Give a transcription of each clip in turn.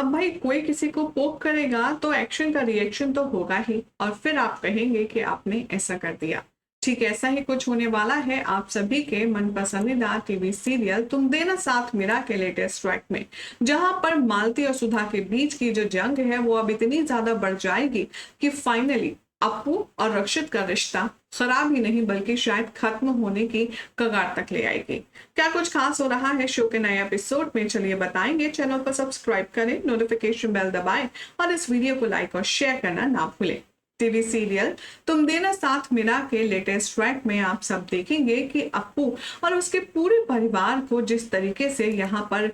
अब भाई कोई किसी को पोक करेगा तो एक्शन का रिएक्शन तो होगा ही, और फिर आप कहेंगे कि आपने ऐसा कर दिया। ठीक ऐसा ही कुछ होने वाला है आप सभी के मन पसंदीदा टीवी सीरियल तुम देना साथ मेरा के लेटेस्ट ट्रैक में, जहां पर मालती और सुधा के बीच की जो जंग है वो अब इतनी ज्यादा बढ़ जाएगी कि फाइनली अप्पू और रक्षित का रिश्ता खराब ही नहीं बल्कि शायद खत्म होने की कगार तक ले आएगी। क्या कुछ खास हो रहा है शो के नए एपिसोड में, चलिए बताएंगे। चैनल को सब्सक्राइब करें, नोटिफिकेशन बेल दबाएं और इस वीडियो को लाइक और शेयर करना ना भूलें। टीवी सीरियल तुम देना साथ मेरा के लेटेस्ट ट्रैक में आप सब देखेंगे कि अप्पू और उसके पूरे परिवार को जिस तरीके से यहाँ पर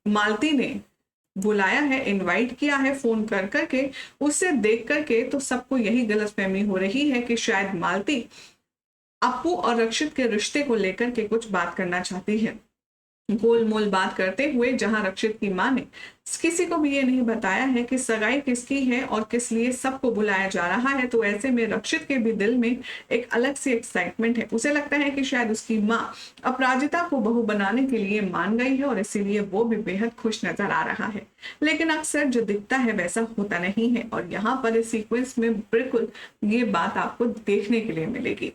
मालती ने बुलाया है, इनवाइट किया है फोन कर करके, उससे देख करके तो सबको यही गलतफहमी हो रही है कि शायद मालती अप्पू और रक्षित के रिश्ते को लेकर के कुछ बात करना चाहती है। गोलमोल बात करते हुए जहां रक्षित की मां ने किसी को भी ये नहीं बताया है कि सगाई किसकी है और किस लिए सबको बुलाया जा रहा है, तो ऐसे में रक्षित के भी दिल में एक अलग सी एक्साइटमेंट है। उसे लगता है कि शायद उसकी मां अपराजिता को बहू बनाने के लिए मान गई है और इसीलिए वो भी बेहद खुश नजर आ रहा है। लेकिन अक्सर जो दिखता है वैसा होता नहीं है, और यहाँ पर इस सीक्वेंस में बिल्कुल ये बात आपको देखने के लिए मिलेगी।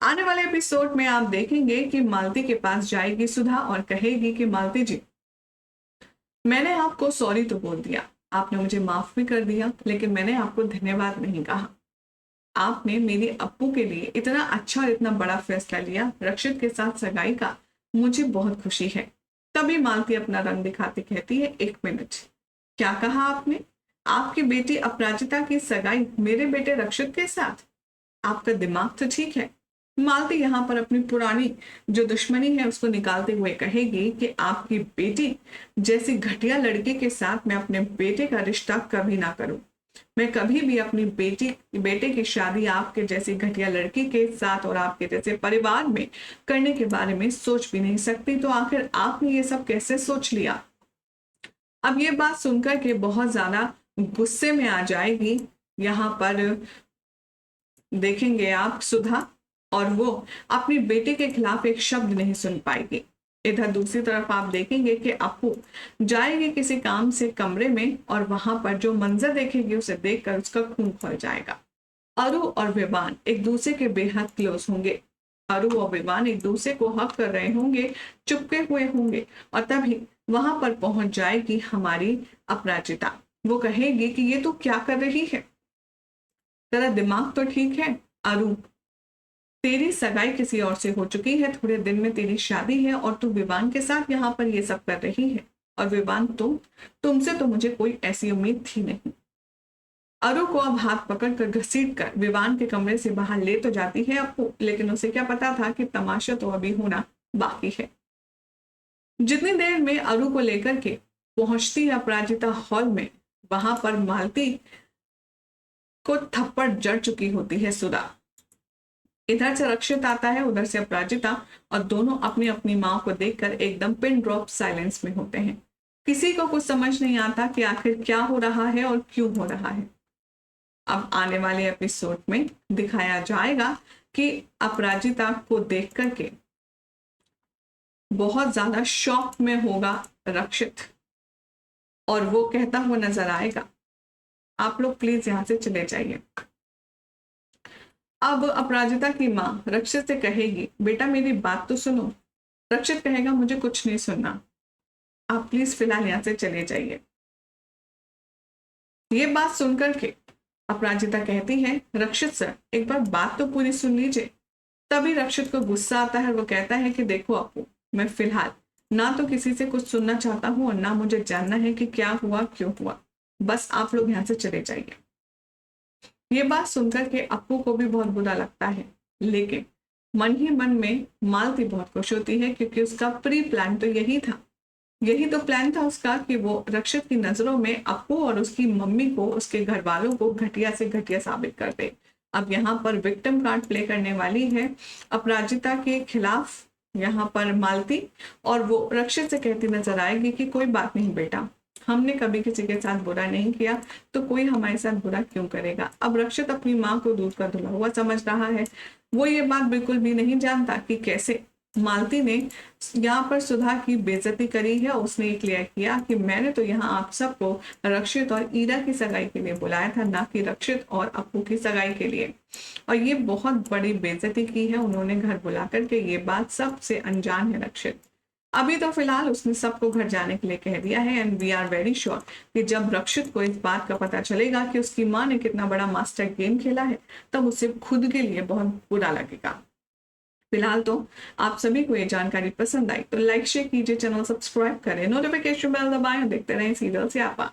आने वाले एपिसोड में आप देखेंगे कि मालती के पास जाएगी सुधा और कहेगी कि मालती जी, मैंने आपको सॉरी तो बोल दिया, आपने मुझे माफ भी कर दिया, लेकिन मैंने आपको धन्यवाद नहीं कहा। आपने मेरी अप्पू के लिए इतना अच्छा और इतना बड़ा फैसला लिया रक्षित के साथ सगाई का, मुझे बहुत खुशी है। तभी मालती अपना रंग दिखाती कहती है, एक मिनट, क्या कहा आपने? आपकी बेटी अपराजिता की सगाई मेरे बेटे रक्षित के साथ? आपका दिमाग तो ठीक है? मालती यहाँ पर अपनी पुरानी जो दुश्मनी है उसको निकालते हुए कहेगी कि आपकी बेटी जैसी घटिया लड़के के साथ मैं अपने बेटे का रिश्ता कभी ना करूं। मैं कभी भी अपनी बेटे की शादी आपके जैसी घटिया लड़की के साथ और आपके जैसे परिवार में करने के बारे में सोच भी नहीं सकती। तो आखिर आपने ये सब कैसे सोच लिया? अब ये बात सुनकर के बहुत ज्यादा गुस्से में आ जाएगी यहाँ पर देखेंगे आप सुधा, और वो अपनी बेटे के खिलाफ एक शब्द नहीं सुन पाएगी। इधर दूसरी तरफ आप देखेंगे कि अप्पू जाएगी किसी काम से कमरे में और वहां पर जो मंजर देखेगी उसे देखकर उसका खून खोल जाएगा। अरु और विवान एक दूसरे के बेहद क्लोज होंगे। अरु और विवान एक दूसरे को हक कर रहे होंगे, चुपके हुए होंगे, और तभी वहां पर पहुंच जाएगी हमारी अपराजिता। वो कहेगी कि ये तू क्या कर रही है? तेरा दिमाग तो ठीक है अरु? तेरी सगाई किसी और से हो चुकी है, थोड़े दिन में तेरी शादी है और तू विवान के साथ यहाँ पर ये सब कर रही है। और विवान, तुमसे तो मुझे कोई ऐसी उम्मीद थी नहीं। अरु को अब हाथ पकड़कर घसीट कर विवान के कमरे से बाहर ले तो जाती है अप्पू, लेकिन उसे क्या पता था कि तमाशा तो अभी होना बाकी है। जितनी देर में अरु को लेकर के पहुंचती है अपराजिता हॉल में, वहां पर मालती को थप्पड़ जड़ चुकी होती है सुधा। इधर से रक्षित आता है, उधर से अपराजिता, और दोनों अपनी अपनी माँ को देखकर एकदम पिन ड्रॉप साइलेंस में होते हैं। किसी को कुछ समझ नहीं आता कि आखिर क्या हो रहा है और क्यों हो रहा है। अब आने वाले एपिसोड में दिखाया जाएगा कि अपराजिता को देख करके बहुत ज्यादा शॉक में होगा रक्षित, और वो कहता हुआ नजर आएगा, आप लोग प्लीज यहां से चले जाइए। अब अपराजिता की मां रक्षित से कहेगी, बेटा मेरी बात तो सुनो। रक्षित कहेगा, मुझे कुछ नहीं सुनना, आप प्लीज फिलहाल यहां से चले जाइए। ये बात सुनकर के अपराजिता कहती है, रक्षित सर एक बार बात तो पूरी सुन लीजिए। तभी रक्षित को गुस्सा आता है, वो कहता है कि देखो अप्पू, मैं फिलहाल ना तो किसी से कुछ सुनना चाहता हूं और ना मुझे जानना है कि क्या हुआ क्यों हुआ, बस आप लोग यहाँ से चले जाइए। ये बात सुनकर के अप्पू को भी बहुत बुरा लगता है, लेकिन मन ही मन में मालती बहुत खुश होती है क्योंकि उसका प्री प्लान तो यही तो प्लान था उसका कि वो रक्षित की नजरों में अप्पू और उसकी मम्मी को, उसके घर वालों को घटिया से घटिया साबित कर दे। अब यहाँ पर विक्टिम कार्ड प्ले करने वाली है अपराजिता के खिलाफ यहाँ पर मालती, और वो रक्षित से कहती नजर आएगी कि कोई बात नहीं बेटा, हमने कभी किसी के साथ बुरा नहीं किया, तो कोई हमारे साथ बुरा क्यों करेगा। अब रक्षित अपनी माँ को दूध का धुला हुआ समझ रहा है। वो ये बात बिल्कुल भी नहीं जानता कि कैसे मालती ने यहाँ पर सुधा की बेइज्जती करी है। उसने क्लियर किया कि मैंने तो यहाँ आप सबको रक्षित और ईरा की सगाई के लिए बुलाया था, ना कि रक्षित और अपू की सगाई के लिए। और ये बहुत बड़ी बेइज्जती की है उन्होंने घर बुला करके, ये बात सबसे अनजान है रक्षित। अभी तो फिलहाल उसने सबको घर जाने के लिए कह दिया है and we are very sure कि जब रक्षित को इस बात का पता चलेगा कि उसकी माँ ने कितना बड़ा मास्टर गेम खेला है, तब उसे खुद के लिए बहुत बुरा लगेगा। फिलहाल तो आप सभी को ये जानकारी पसंद आई तो लाइक शेयर कीजिए, चैनल सब्सक्राइब करें, नोटिफिकेशन बेल दबाएं, देखते रहें सीरियल स्यापा।